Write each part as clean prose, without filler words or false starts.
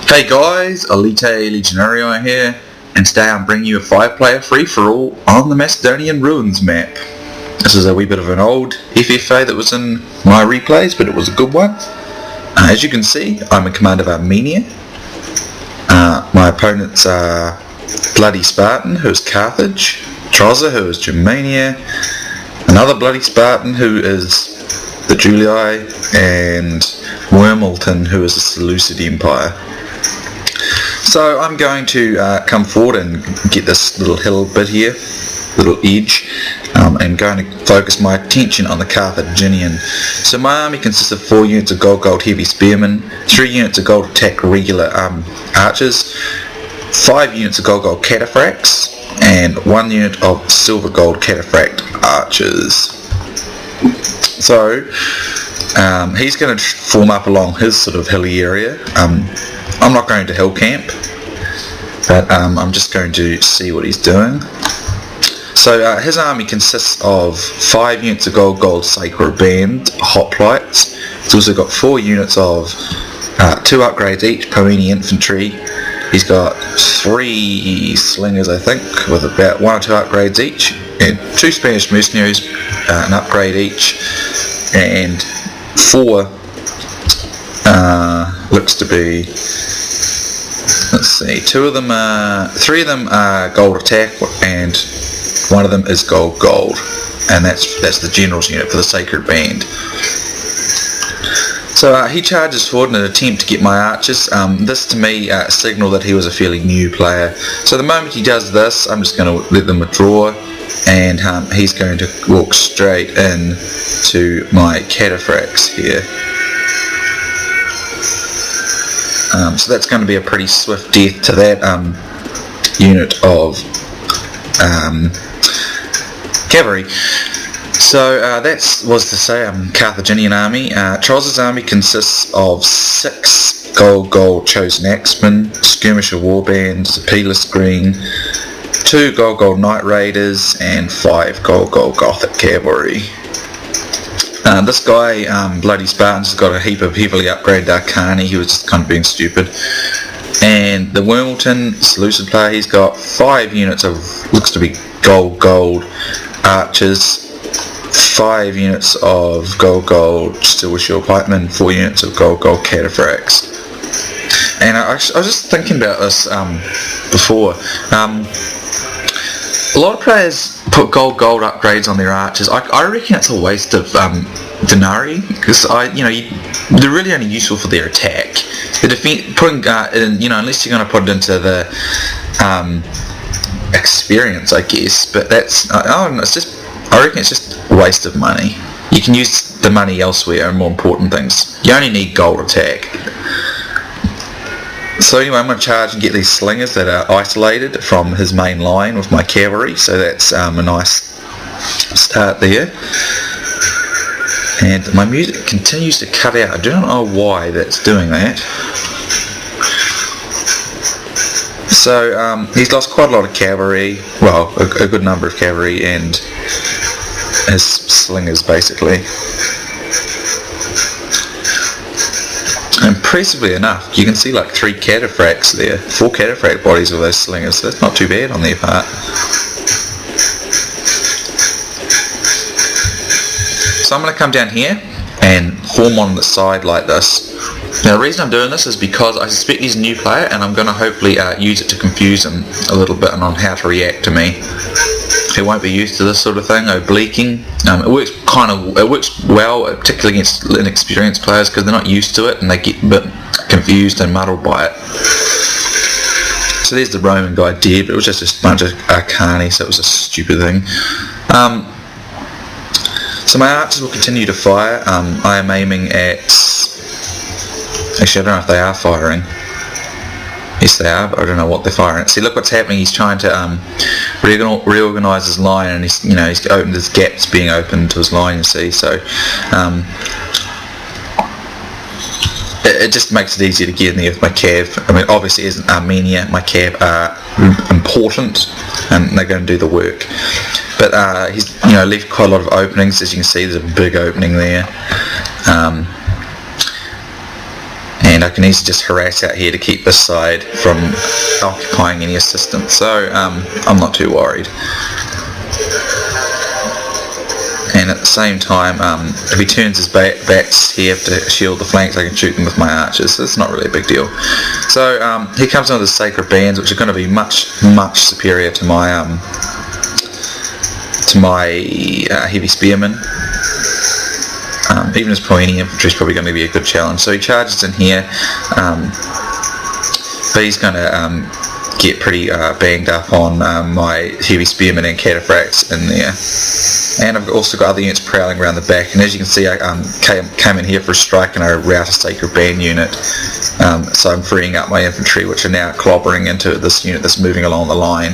Hey guys, Elite Legionario here, and today I'm bringing you a 5-player free-for-all on the Macedonian Ruins map. This is a wee bit of an old FFA that was in my replays, but it was a good one. As you can see, I'm in command of Armenia. My opponents are Bloody Spartan, who is Carthage, Trozza, who is Germania, another Bloody Spartan, who is the Julli, and Wormilton, who is the Seleucid Empire. So I'm going to come forward and get this little hill bit here, little edge, and going to focus my attention on the Carthaginian. So my army consists of 4 units of gold heavy spearmen, 3 units of gold attack regular archers, 5 units of gold cataphracts, and 1 unit of silver gold cataphract archers. So he's going to form up along his sort of hilly area. I'm not going to hill camp, but I'm just going to see what he's doing. So his army consists of 5 units of gold sacred band hoplites. He's also got 4 units of 2 upgrades each Armenian infantry. He's got 3 slingers, I think, with about 1 or 2 upgrades each, and 2 Spanish mercenaries, an upgrade each, and 4 looks to be, let's see, 3 of them are gold attack, and 1 of them is gold, and that's the general's unit for the sacred band. So he charges forward in an attempt to get my archers. This to me a signal that he was a fairly new player. So the moment he does this, I'm just going to let them withdraw, and he's going to walk straight in to my cataphracts here. So that's going to be a pretty swift death to that unit of cavalry. So that was to say Carthaginian army. Trozza's army consists of 6 gold chosen axemen, skirmisher warbands, a peerless green, 2 gold night raiders, and 5 gold gothic cavalry. This guy, Bloody Spartans, has got a heap of heavily upgraded Arcani. He was just kind of being stupid. And the Wormilton Seleucid player, he's got 5 units of, looks to be gold archers, 5 units of gold silver shield pikemen, 4 units of gold cataphracts. And I was just thinking about this before. A lot of players put gold upgrades on their archers. I reckon it's a waste of denarii, because they're really only useful for their attack. The defense, unless you're going to put it into the experience, I guess. But that's I reckon it's just a waste of money. You can use the money elsewhere on more important things. You only need gold attack. So anyway, I'm going to charge and get these slingers that are isolated from his main line with my cavalry, so that's a nice start there. And my music continues to cut out. I do not know why that's doing that. So he's lost quite a lot of cavalry, well, a good number of cavalry, and his slingers basically. Impressively enough, you can see like 3 cataphracts there, 4 cataphract bodies of those slingers, so that's not too bad on their part. So I'm going to come down here and form on the side like this. Now the reason I'm doing this is because I suspect he's a new player, and I'm going to hopefully use it to confuse him a little bit on how to react to me. He won't be used to this sort of thing, obliquing. It works well, particularly against inexperienced players, because they're not used to it and they get a bit confused and muddled by it. So there's the Roman guy dead, but it was just a bunch of Arcani, so it was a stupid thing. So my archers will continue to fire. I am aiming at... Actually, I don't know if they are firing. Yes, they are, but I don't know what they're firing at. See, look what's happening. He's trying to reorganise his line, and he's opened his gaps being open to his line. You see, so it just makes it easier to get in there with my cav. I mean, obviously, as in Armenia, my cav are important, and they're going to do the work. But he's left quite a lot of openings. As you can see, there's a big opening there. and I can easily just harass out here to keep this side from occupying any assistance, so I'm not too worried. And at the same time, if he turns his backs here to shield the flanks, I can shoot them with my archers, so it's not really a big deal. So he comes in with his sacred bands, which are going to be much superior to my heavy spearmen. Even his Poeni infantry is probably going to be a good challenge. So he charges in here, but he's going to get pretty banged up on my heavy spearmen and cataphracts in there. And I've also got other units prowling around the back, and as you can see, I came in here for a strike and I rout a sacred band unit, so I'm freeing up my infantry, which are now clobbering into this unit that's moving along the line.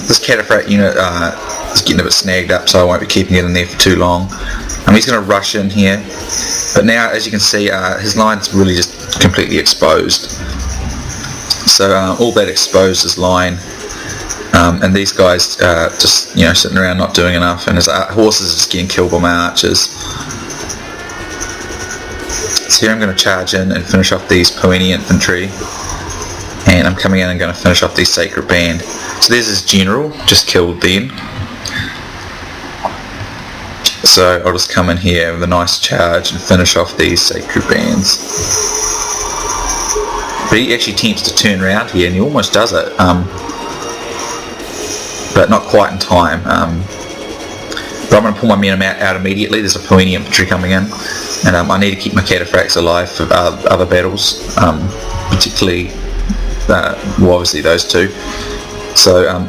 This cataphract unit is getting a bit snagged up, so I won't be keeping it in there for too long. He's going to rush in here, but now as you can see, his line's really just completely exposed. So all that exposed his line, and these guys just sitting around not doing enough, and his horses are just getting killed by my archers. So here I'm going to charge in and finish off these Poeni infantry, and I'm coming in and going to finish off these sacred band. So there's his general, just killed then. So I'll just come in here with a nice charge and finish off these sacred bands. But he actually attempts to turn around here, and he almost does it, but not quite in time. But I'm going to pull my men out immediately. There's a Poeni infantry coming in, and I need to keep my cataphracts alive for other battles, particularly, obviously those two. So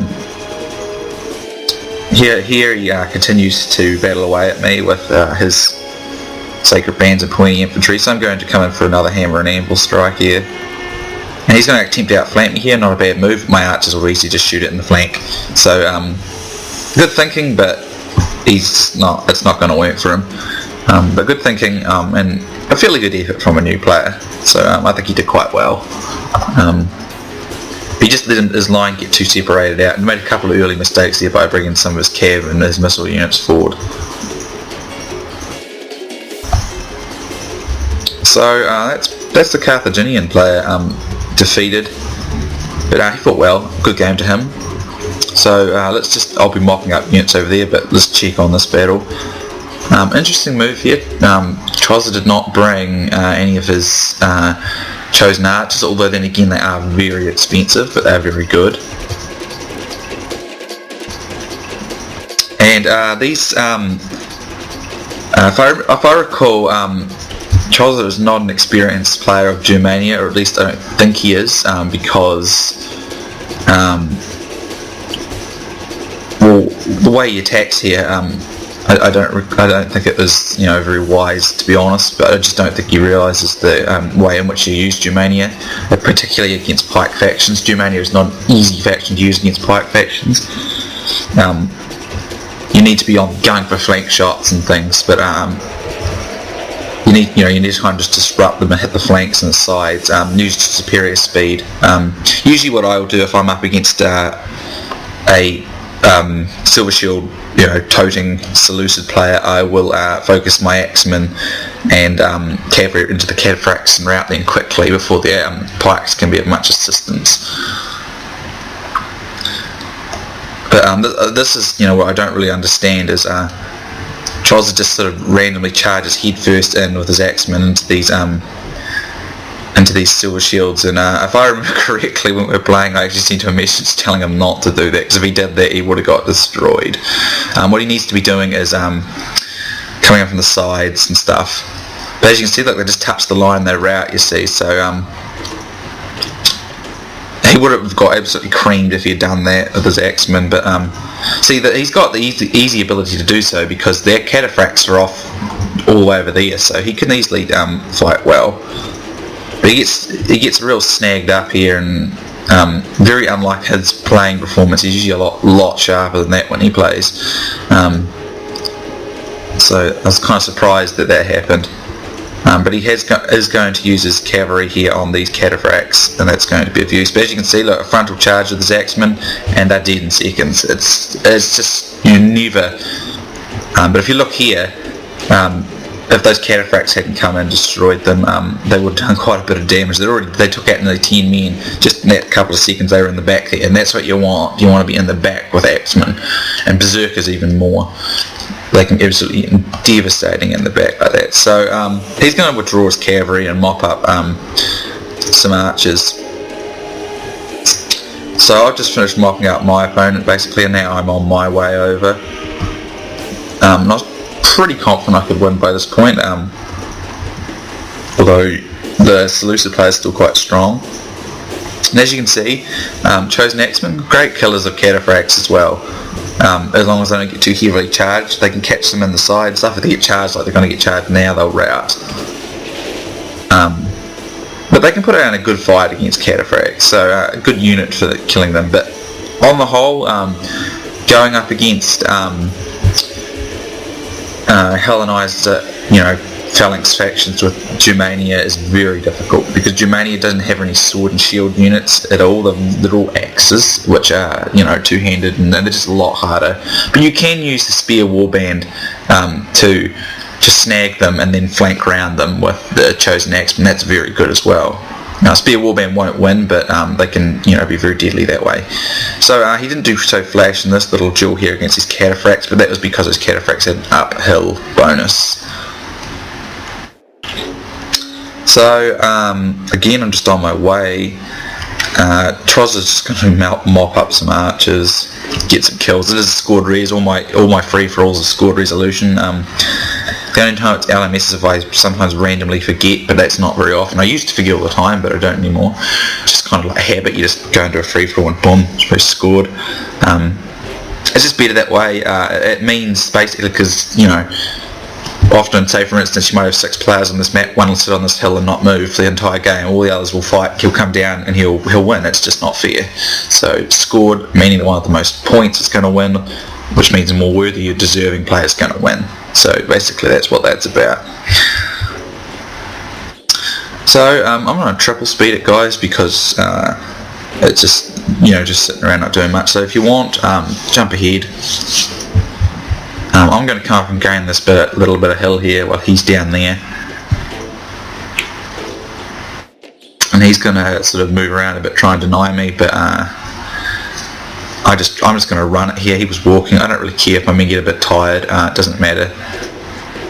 here he continues to battle away at me with his sacred bands and Poeni infantry, so I'm going to come in for another hammer and anvil strike here. And he's going to attempt to outflank me here, not a bad move. My archers will easily just shoot it in the flank. So good thinking, but it's not going to work for him. But good thinking, and a fairly good effort from a new player. So I think he did quite well. He just let his line get too separated out and made a couple of early mistakes there by bringing some of his cav and his missile units forward. So that's the Carthaginian player defeated, but he fought well. Good game to him. So I'll be mocking up units over there, but let's check on this battle. Interesting move here. Chozza did not bring any of his chosen archers, although then again they are very expensive, but they're very good. And these, if I recall, Chozza is not an experienced player of Germania, or at least I don't think he is, because the way he attacks here, I don't think it was very wise, to be honest. But I just don't think he realises the way in which you use Germania, particularly against pike factions. Germania is not an easy faction to use against pike factions. You need to be going for flank shots and things, but you need to kind of just disrupt them and hit the flanks and the sides. Use superior speed. Usually, what I will do if I'm up against a silver shield, toting Seleucid player, I will focus my axemen and cavalry into the cataphracts and rout them quickly before the pikes can be of much assistance. But this is what I don't really understand is Chozza just sort of randomly charges head first in with his axemen into these silver shields, and if I remember correctly when we were playing, I actually sent him a message telling him not to do that, because if he did that he would have got destroyed. What he needs to be doing is coming up from the sides and stuff, but as you can see, look, they just touch the line, they rout, you see, so he would have got absolutely creamed if he had done that with his axemen. But see that he's got the easy ability to do so because their cataphracts are off all the way over there, so he can easily fight well. But he gets real snagged up here, and very unlike his playing performance. He's usually a lot sharper than that when he plays. So I was kind of surprised that happened. But he is going to use his cavalry here on these cataphracts, and that's going to be of use. But as you can see, look, a frontal charge with his axemen, and they're dead in seconds. It's just never. But if you look here, if those cataphracts hadn't come and destroyed them, they would have done quite a bit of damage. They took out nearly 10 men just in that couple of seconds they were in the back there, and that's what you want. You want to be in the back with axemen, and berserkers even more. They can absolutely devastating in the back like that. So he's going to withdraw his cavalry and mop up some archers. So I've just finished mopping up my opponent basically, and now I'm on my way over. I was pretty confident I could win by this point, although the Seleucid player is still quite strong. And as you can see, chosen axemen, great killers of cataphracts as well. As long as they don't get too heavily charged, they can catch them in the side stuff. If they get charged like they're going to get charged now, they'll rout. But they can put out a good fight against cataphracts, so a good unit for killing them. But on the whole, going up against Hellenized, phalanx factions with Germania is very difficult, because Germania doesn't have any sword and shield units at all. They're all axes, which are two-handed, and they're just a lot harder. But you can use the spear warband to snag them and then flank around them with the chosen axemen. That's very good as well. Now, spear warband won't win, but they can be very deadly that way. So he didn't do so flash in this little duel here against his cataphracts, but that was because his cataphracts had an uphill bonus. So again, I'm just on my way. Troz is just going to mop up some archers, get some kills. It is a scored res. All my free for alls are scored resolution. The only time it's LMS is if I sometimes randomly forget, but that's not very often. I used to forget all the time, but I don't anymore. It's just kind of like a habit. You just go into a free for all and boom, it's scored. It's just better that way. It means basically, because often, say for instance, you might have 6 players on this map, one will sit on this hill and not move for the entire game, all the others will fight, he'll come down and he'll win. It's just not fair. So scored, meaning the one with the most points is going to win, which means the more worthy or deserving player is going to win. So basically that's what that's about. So I'm going to triple speed it, guys, because it's just sitting around not doing much. So if you want, jump ahead. I'm going to come up and gain this little bit of hill here while he's down there, and he's going to sort of move around a bit, try and deny me. But I'm just going to run it here. He was walking. I don't really care if my men get a bit tired. It doesn't matter.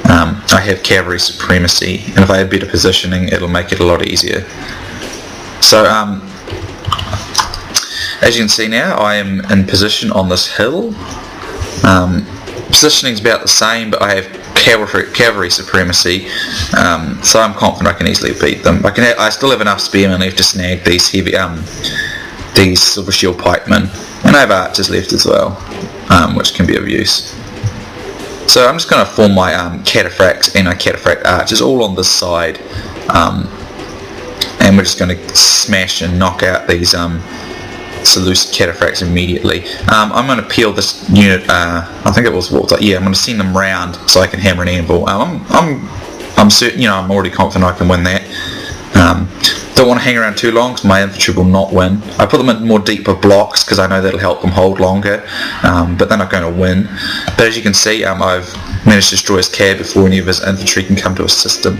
I have cavalry supremacy, and if I have better positioning, it'll make it a lot easier. So as you can see now, I am in position on this hill. Positioning is about the same, but I have cavalry supremacy, so I'm confident I can easily beat them. I still have enough spearmen left to snag these these silver shield pikemen, and I have archers left as well, which can be of use. So I'm just going to form my cataphracts and my cataphract archers all on this side, and we're just going to smash and knock out these Seleucid cataphracts immediately. I'm going to peel this unit. I think it was I'm going to send them round so I can hammer an anvil. I'm certain. I'm already confident I can win that. Don't want to hang around too long because my infantry will not win. I put them in more deeper blocks because I know that'll help them hold longer, but they're not going to win. But as you can see, I've managed to destroy his cav before any of his infantry can come to assist him.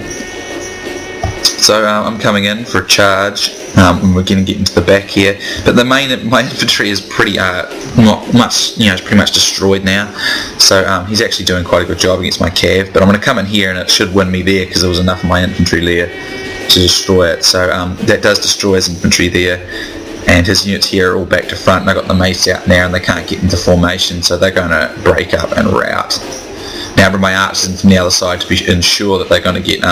So I'm coming in for a charge, and we're going to get into the back here. But my infantry is pretty not much, it's pretty much destroyed now. So he's actually doing quite a good job against my cav. But I'm going to come in here, and it should win me there because there was enough of my infantry there to destroy it. So that does destroy his infantry there, and his units here are all back to front. And I got the mace out now, and they can't get into formation, so they're going to break up and rout. Now I bring my archers in from the other side to ensure that they're going to get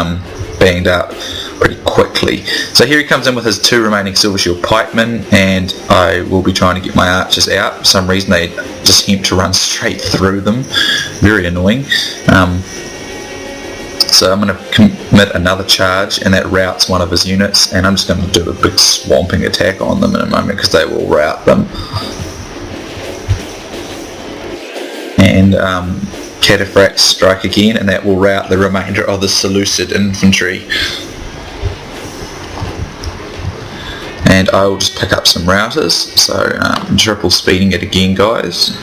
banged up pretty quickly. So here he comes in with his 2 remaining silver shield pikemen, and I will be trying to get my archers out. For some reason they just seem to run straight through them. Very annoying. So I'm going to commit another charge, and that routs one of his units, and I'm just going to do a big swamping attack on them in a moment because they will rout them. And cataphracts strike again, and that will rout the remainder of the Seleucid infantry. And I will just pick up some routers, so triple speeding it again, guys.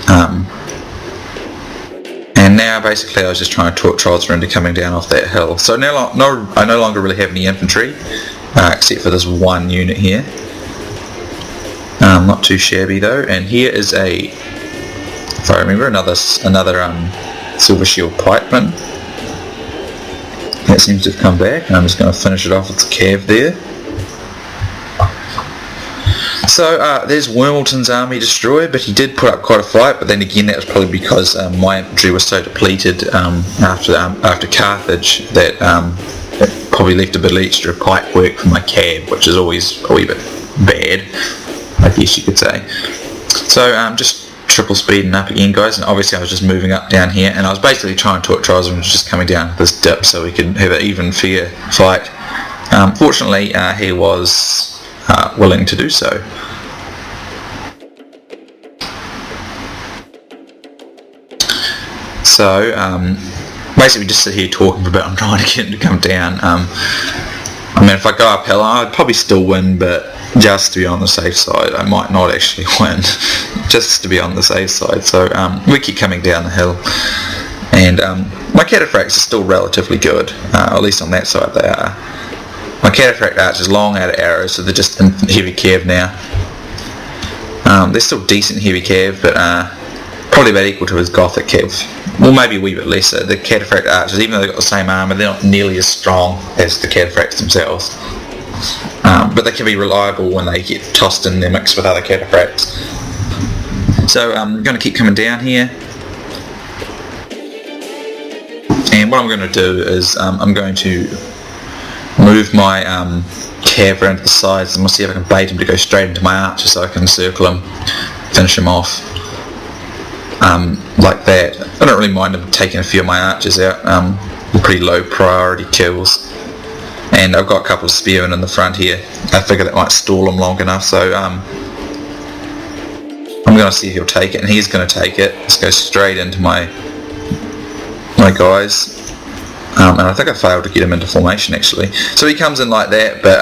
And now basically I was just trying to talk Trolls into coming down off that hill. So now I no longer really have any infantry, except for this one unit here. Not too shabby though. And here is if I remember, another Silver Shield Pikeman. That seems to have come back, and I'm just going to finish it off with the cav there. So there's Wormilton's army destroyed, but he did put up quite a fight, but then again that was probably because my infantry was so depleted after Carthage that it probably left a bit of extra pike work for my cav, which is always a wee bit bad, I guess you could say. So just triple speeding up again, guys, and obviously I was just moving up down here, and I was basically trying to talk Trials and just coming down this dip so we could have an even fair fight. Fortunately he was willing to do so. So basically just sit here talking for a bit. I'm trying to get him to come down. I mean, if I go uphill I'd probably still win, but just to be on the safe side I might not actually win, just to be on the safe side. So we keep coming down the hill, and my cataphracts are still relatively good, at least on that side they are. My cataphract archers long out of arrows, so they're just in heavy cav now. They're still decent heavy cav, but probably about equal to his gothic cav. Well, maybe a wee bit lesser. The cataphract archers, even though they've got the same armour, they're not nearly as strong as the cataphracts themselves. But they can be reliable when they get tossed in their mix with other cataphracts. So I'm going to keep coming down here. And what I'm going to do is I'm going to move my cav around to the sides, and we'll see if I can bait him to go straight into my archer so I can circle him, finish him off. Like that. I don't really mind him taking a few of my archers out. They're pretty low priority kills. And I've got a couple of spearmen in the front here. I figure that might stall him long enough, so I'm going to see if he'll take it, and he's going to take it. Let's go straight into my guys. And I think I failed to get him into formation actually. So he comes in like that, but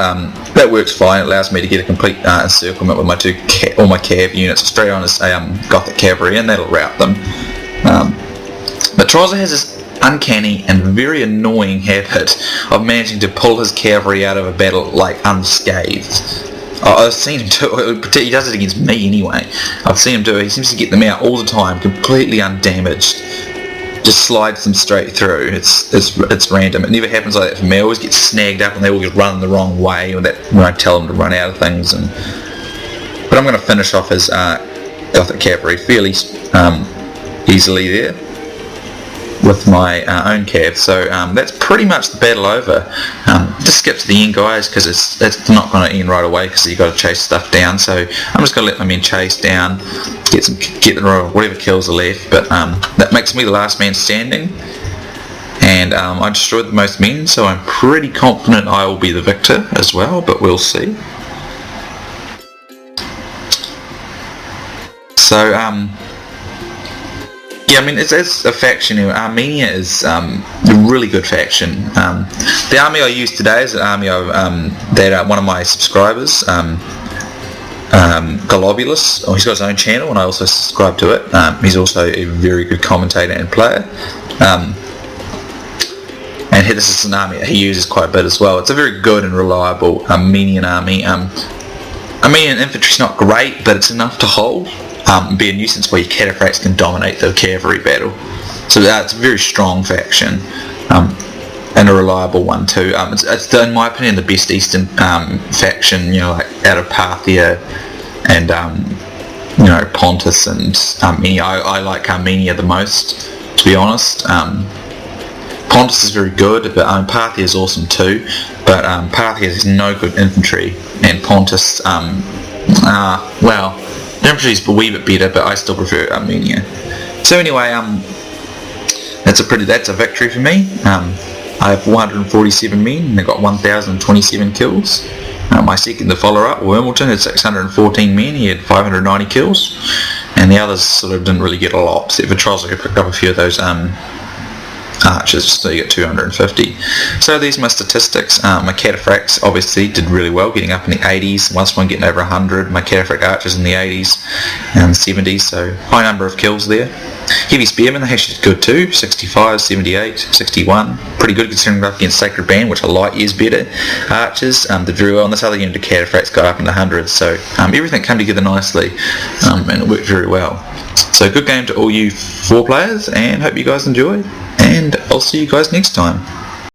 that works fine. It allows me to get a complete encirclement with my all my cav units straight on his Gothic cavalry, and that'll rout them. But Trozza has this uncanny and very annoying habit of managing to pull his cavalry out of a battle like unscathed. I've seen him do it. He does it against me anyway. I've seen him do it. He seems to get them out all the time, completely undamaged. Just slides them straight through. It's random. It never happens like that for me. I always get snagged up and they all get run the wrong way when I tell them to run out of things. But I'm going to finish off his Gothic cavalry fairly easily there with my own cav. So that's pretty much the battle over. Just skip to the end, guys, because it's not going to end right away because you've got to chase stuff down. So I'm just going to let my men chase down, get whatever kills are left. But that makes me the last man standing, and I destroyed the most men, so I'm pretty confident I will be the victor as well, but we'll see. So yeah, I mean, it's a faction. Armenia is a really good faction. The army I used today is an army of that one of my subscribers, Globulus. He's got his own channel, and I also subscribe to it. He's also a very good commentator and player. And this is an army he uses quite a bit as well. It's a very good and reliable Armenian army. Armenian infantry's not great, but it's enough to hold. Be a nuisance where your cataphracts can dominate the cavalry battle. So it's a very strong faction, and a reliable one too. It's in my opinion the best Eastern faction, like out of Parthia and Pontus and Armenia. I like Armenia the most, to be honest. Pontus is very good, but Parthia is awesome too. But Parthia has no good infantry, and Pontus, well, the infantry is a wee bit better, but I still prefer Armenia. So anyway, that's a victory for me. I have 447 men, and they got 1,027 kills. My second, the follower-up, Wormilton, had 614 men. He had 590 kills, and the others sort of didn't really get a lot, except for Trozza, who picked up a few of those archers, so you get 250. So these are my statistics. My cataphracts obviously did really well, getting up in the 80s, once one getting over 100, my cataphract archers in the 80s and 70s, so high number of kills there. Heavy spearmen, they actually did good too, 65, 78, 61, pretty good considering up against Sacred Band, which are light years better. Archers did very well, and this other unit of cataphracts got up in the hundreds, so everything came together nicely, and it worked very well. So good game to all you 4 players, and hope you guys enjoyed, and I'll see you guys next time.